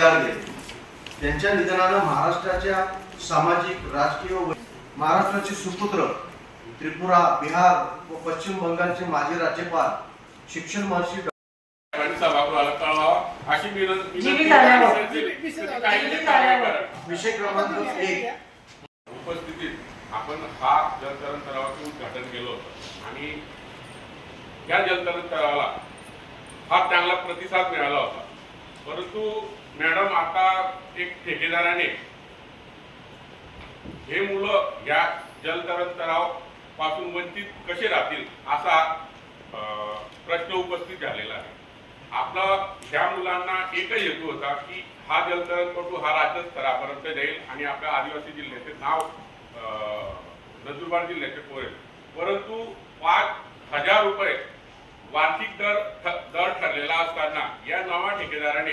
उजाळ गेले। त्यांच्या निधनानं महाराष्ट्राच्या सामाजिक, राजकीय व महाराष्ट्राचे सुपुत्र, त्रिपुरा, बिहार व पश्चिम बंगालचे माजी राज्यपाल, शिक्षण महर्षी विषय क्रमांक 1 उपस्थितीत आपण हा जलतरण तलावाचं उद्घाटन केलं होतं आणि या जलतरण तलावाला फार चांगला प्रतिसाद मिळाला होता। परंतु मॅडम आता एक ठेकेदाराने हे मुलं या जलतरण तलाव पासून वंचित कसे राहतील असा प्रश्न उपस्थित झालेला आहे। आपला ह्या मुलांना एकच हेतू होता की हा जलतरणपटू हा राज्य स्तरापर्यंत जाईल आणि आपल्या आदिवासी जिल्ह्याचे नाव नंदुरबार जिल्ह्याचे पोरेल। परंतु 5,000 रुपये वार्षिक दर ठरलेला असताना या नवा ठेकेदाराने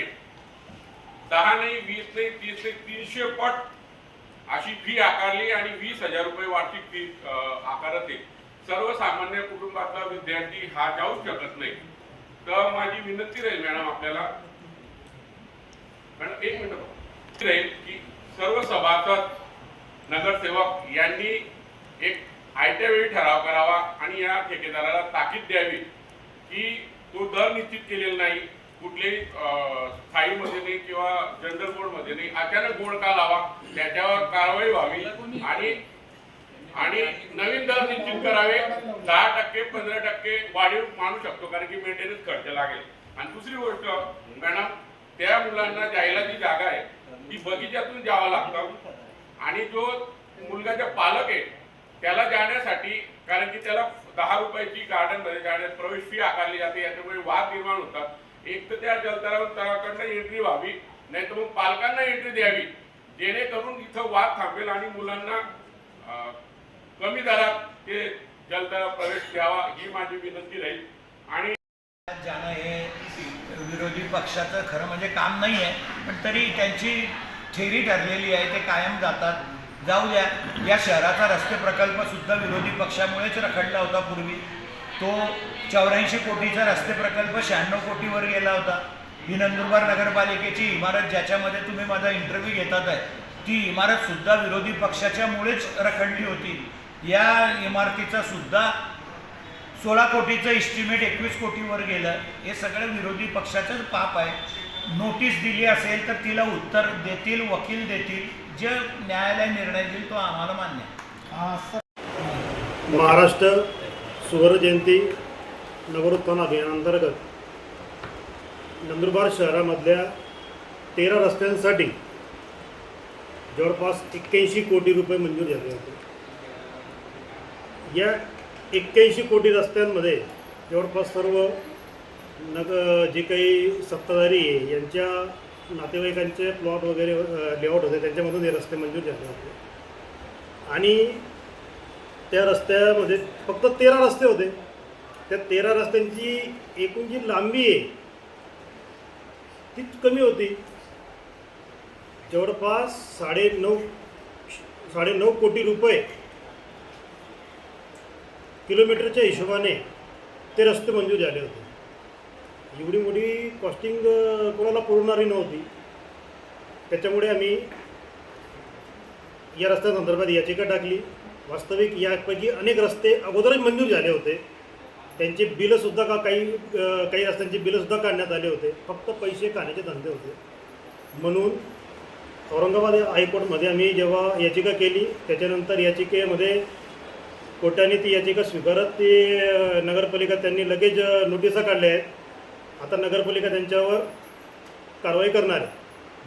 10 नाही, 20 नाही, 30 नाही, 300 पट अशी फी आकारली आणि 20,000 रुपये वार्षिक फी आकारत आहे। सर्वसामान्य कुटुंबातला विद्यार्थी हा जाऊ शकत नाही। तर माझी विनंती राहील मॅडम आपल्याला, मॅडम एक मिनिट राहील की सर्व सभासद, नगरसेवक यांनी एक आयत्या वेळी ठराव करावा आणि या ठेकेदाराला ताकीद द्यावी की तो दर निश्चित केलेला नाही, कुठलेही स्थायीमध्ये नाही किंवा जनरल बोर्डमध्ये नाही, अचानक बोर्ड का लावा, त्याच्यावर कारवाई व्हावी आणि नवीन दर निश्चित करावे। 10%, 15% वाढीव मानू शकतो कारण की मेंटेनन्स खर्च लागेल। आणि दुसरी गोष्ट मॅडम, त्या मुलांना जायला जी जागा आहे ती बगीच्यातून जावं लागतं आणि जो मुलगाचा पालक आहे त्याला जाण्यासाठी, कारण की त्याला 10 रुपयाची गार्डन मध्ये जाण्यास प्रवेश फी आकारली जाते, याच्यामुळे वाद निर्माण होतात। एक तर त्या जलतलावाकडनं एंट्री व्हावी, नाही तर मग पालकांना एंट्री द्यावी, जेणेकरून इथं वाद थांबेल आणि मुलांना कमी दरात ते जलतलाव प्रवेश द्यावा ही माझी विनंती राहील। आणि जाणं हे विरोधी पक्षाचं खरं म्हणजे काम नाही आहे, पण तरी त्यांची थेरी ठरलेली आहे, ते कायम जातात, जाऊ द्या। या शहराचा रस्ते प्रकल्प सुद्धा विरोधी पक्षामुळेच रखडला होता पूर्वी। तो 84 कोटीचा रस्ते प्रकल्प 96 कोटीवर गेला होता। ही नंदुरबार नगरपालिकेची इमारत ज्याच्यामध्ये तुम्ही माझा इंटरव्ह्यू घेतात आहे, ती इमारत सुद्धा विरोधी पक्षाच्यामुळेच रखडली होती। या इमारतीचा सुद्धा 16 कोटीचं इस्टिमेट 21 कोटीवर गेलं। हे सगळं विरोधी पक्षाचंच पाप आहे। नोटीस दिली असेल तर तिला उत्तर देतील, वकील देतील, जे न्यायालय निर्णय देईल तो आम्हाला मान्य आहे। महाराष्ट्र सुवर्ण जयंती नगरोत्थान अभियानांतर्गत नंदुरबार शहरामधल्या 13 रस्त्यांसाठी जवळपास 81 कोटी रुपये मंजूर झाले होते। या 81 कोटी रस्त्यांमध्ये जवळपास सर्व जे काही सत्ताधारी आहे यांच्या नातेवाईकांचे प्लॉट वगैरे लेआउट होते, त्यांच्यामधून हे रस्ते मंजूर झाले होते। आणि त्या रस्त्यामध्ये फक्त 13 रस्ते होते। त्या 13 रस्त्यांची एकूण जी लांबी आहे तीच कमी होती। जवळपास 9.5 कोटी रुपये किलोमीटरच्या हिशोबाने ते रस्ते मंजूर झाले होते। एवढी मोठी कॉस्टिंग कोणाला पुरवणारी नव्हती। त्याच्यामुळे आम्ही या रस्त्यासंदर्भात याचिका टाकली। वास्तविक यापैकी अनेक रस्ते अगोदरच मंजूर झाले होते, त्यांचे बिलंसुद्धा काही रस्त्यांचे बिलंसुद्धा काढण्यात आले होते, फक्त पैसे खाण्याचे धंदे होते। म्हणून औरंगाबाद हायकोर्टमध्ये आम्ही जेव्हा याचिका केली, त्याच्यानंतर याचिकेमध्ये कोर्टाने ती याचिका स्वीकारत ती नगरपालिका त्यांनी लगेच नोटिसा काढल्या आहेत। आता नगरपालिका त्यांच्यावर कारवाई करणार आहे।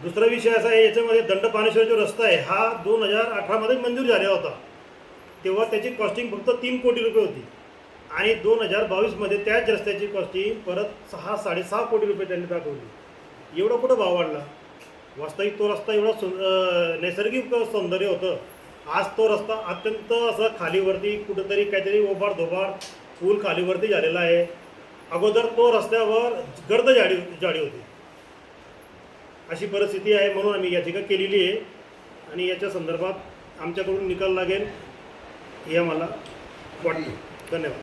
दुसरा विषय असा आहे, याच्यामध्ये दंडपाणेश्वर जो रस्ता आहे हा 2018मध्ये मंजूर झाला होता, तेव्हा त्याची कॉस्टिंग फक्त 3 कोटी रुपये होती आणि 2022मध्ये त्याच रस्त्याची कॉस्टिंग परत 6-6.5 कोटी रुपये त्यांनी दाखवली। एवढा कुठं भाव वाढला? वास्तविक तो रस्ता एवढा नैसर्गिक सौंदर्य होतं, आज तो रस्ता अत्यंत असं खालीवरती कुठंतरी काहीतरी ओभार धोबार पूल खालीवरती झालेला आहे। अगोदर तो रस्त्यावर गर्द जाडी होती, अशी परिस्थिती आहे। म्हणून आम्ही याचिका केलेली आहे आणि याच्या संदर्भात आमच्याकडून निकाल लागेल हे आम्हाला वाटतं। धन्यवाद।